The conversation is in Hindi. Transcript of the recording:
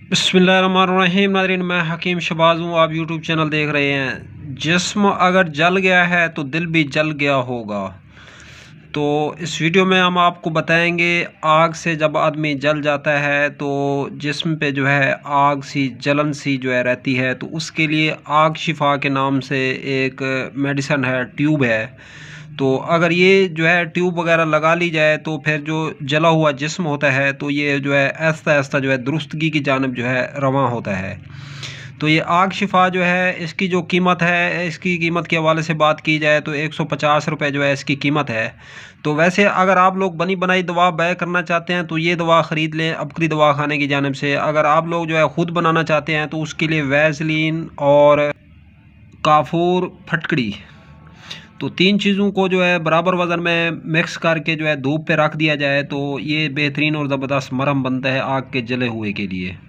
बिस्मिल्लाहिर्रहमानिर्रहीम। नाज़रीन, मैं हकीम शबाज़ हूँ। आप यूट्यूब चैनल देख रहे हैं। जिस्म अगर जल गया है तो दिल भी जल गया होगा। तो इस वीडियो में हम आपको बताएंगे, आग से जब आदमी जल जाता है तो जिस्म पे जो है आग सी जलन सी जो है रहती है, तो उसके लिए आग शिफा के नाम से एक मेडिसन है, ट्यूब है। तो अगर ये जो है ट्यूब वगैरह लगा ली जाए तो फिर जो जला हुआ जिस्म होता है तो ये जो है आहिस्ता आहिस्ता जो है दुरुस्तगी की जानिब जो है रवां होता है। तो ये आग शिफा जो है, इसकी जो कीमत है, इसकी कीमत के हवाले से बात की जाए तो 150 रुपये जो है इसकी कीमत है। तो वैसे अगर आप लोग बनी बनाई दवा बै करना चाहते हैं तो ये दवा ख़रीद लें अबकरी दवा खाने की जानिब से। अगर आप लोग जो है ख़ुद बनाना चाहते हैं तो उसके लिए वैसलीन और काफूर फटकड़ी, तो तीन चीज़ों को जो है बराबर वज़न में मिक्स करके जो है धूप पे रख दिया जाए तो ये बेहतरीन और ज़बरदस्त मरहम बनता है आग के जले हुए के लिए।